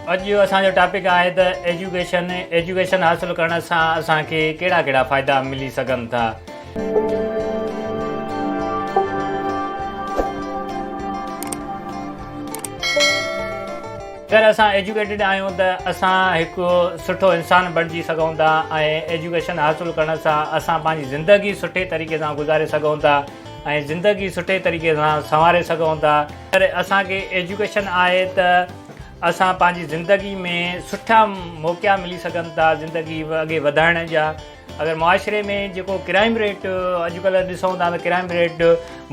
अॼु असांजो टॉपिक आहे त एजुकेशन हासिलु करण सां असांखे कहिड़ा कहिड़ा फ़ाइदा मिली सघनि था। अगरि असां एजुकेटेड आहियूं त असां हिकु सुठो इंसानु बणिजी सघूं था ऐं एजुकेशन हासिलु करण सां असां पंहिंजी ज़िंदगी सुठे तरीक़े सां गुज़ारे सघूं था ऐं ज़िंदगी सुठे तरीक़े सां संवारे सघूं था। पर असांखे एजुकेशन आहे त असां पंहिंजी ज़िंदगी में सुठा मौक़ा मिली सघनि था ज़िंदगी अॻे वधाइण जा। अगरि मुआशिरे में जेको क्राइम रेट अॼुकल्ह ॾिसूं था त क्राइम रेट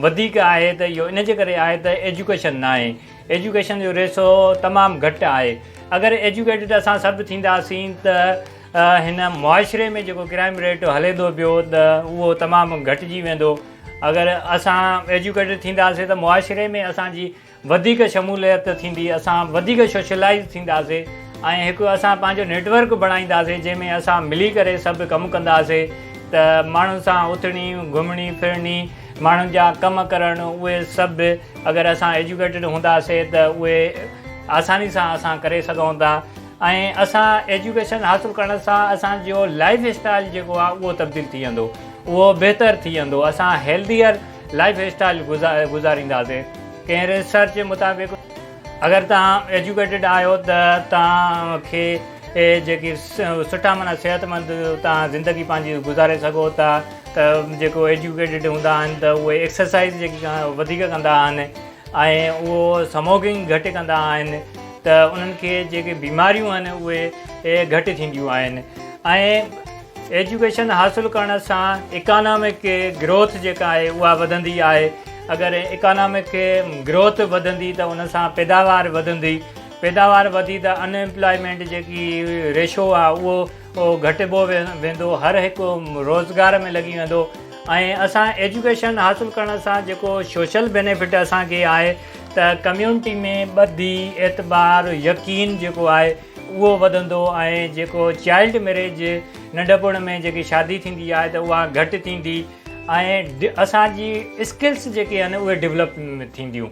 वधीक आहे त इहो इन जे करे आहे त एजुकेशन न आहे। एजुकेशन जो रेसो तमामु घटि आहे। अगरि एजुकेटेड असां सभु थींदासीं त हिन मुआशिरे में जेको क्राइम रेट हले थो पियो त उहो तमामु घटिजी वेंदो। अगरि असां एजुकेटेड थींदासीं त मुआशिरे में असांजी वधीक शमूलियत थींदी, असां वधीक सोशलाइज़ थींदासीं ऐं हिकु असां पंहिंजो नेटवर्क बणाईंदासीं जंहिंमें असां मिली करे सभु कमु कंदासीं त माण्हुनि सां उथणी घुमणी फिरणी माण्हुनि जा कमु करणु उहे सभु अगरि असां एजुकेटेड हूंदासीं त उहे आसानी सां असां करे सघूं था। ऐं असां एजुकेशन हासिलु करण सां असांजो लाइफ स्टाइल जेको आहे उहो तब्दील थी वेंदो, उहो बहितरु थी वेंदो। असां हेल्दियर लाइफ स्टाइल गुज़ारींदासीं। कंहिं रिसर्च मुताबिक़ अगरि तव्हां एजुकेटेड आहियो त तव्हांखे जेकी सुठा माना सिहतमंद तव्हां ज़िंदगी पंहिंजी गुज़ारे सघो था। त जेको एजुकेटेड हूंदा आहिनि त उहे एक्सरसाइज़ जेकी वधीक कंदा आहिनि ऐं उहो स्मोकिंग घटि कंदा आहिनि त उन्हनि खे जेके बीमारियूं आहिनि उहे घटि थींदियूं आहिनि। ऐं एजुकेशन हासिलु करण सां इकोनॉमिक ग्रोथ जेका आहे उहा वधंदी आहे। अगरि इकोनॉमिक ग्रोथ वधंदी त उन सां पैदावार वधंदी, पैदावार वधी त अनएम्प्लॉयमेंट जेकी रेशो आहे उहो घटिबो वेंदो, हर हिकु रोज़गार में लॻी वेंदो। ऐं असां एजुकेशन हासिलु करण सां जेको सोशल बेनिफिट असांखे आहे त कम्यूनिटी में ॿधी एतबार यकीन जेको आहे उहो वधंदो ऐं जेको चाइल्ड मैरिज नंढपण में जेकी शादी थींदी आहे त उहा घटि थींदी ऐं असांजी स्किल्स जेके आहिनि उहे डेवलप थींदियूं।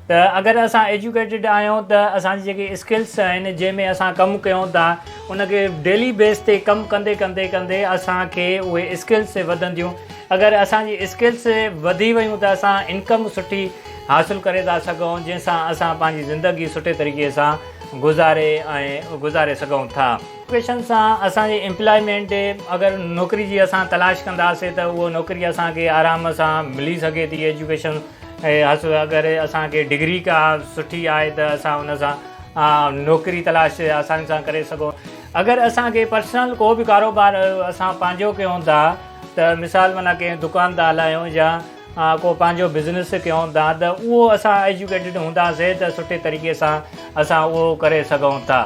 त अगरि असां एजुकेटेड आहियूं त असांजी जेके स्किल्स आहिनि जंहिंमें असां कमु कयूं था उनखे डेली बेस ते कमु कंदे कंदे कंदे असांखे उहे स्किल्स वधंदियूं। अगरि असांजी स्किल्स वधी वियूं त असां इनकम सुठी हासिलु करे था सघूं जंहिंसां असां पंहिंजी ज़िंदगी सुठे तरीक़े सां गुज़ारे सघूं था। एजुकेशन सां असांजी एम्प्लॉयमेंट अगरि नौकिरी जी असां तलाश कंदासीं त उहो नौकिरी असांखे आराम सां मिली सघे थी। एजुकेशन हासिलु अगरि असांखे डिग्री का सुठी आहे त असां उन सां नौकिरी तलाश आसानी सां करे सघूं। अगरि असांखे पर्सनल को बि कारोबार असां पंहिंजो कयूं था त मिसाल माना कंहिं दुकान था हलायूं या को पंहिंजो बिज़नेस कयूं था त उहो असां एजुकेटेड हूंदासीं त सुठे तरीक़े सां असां उहो करे सघूं था।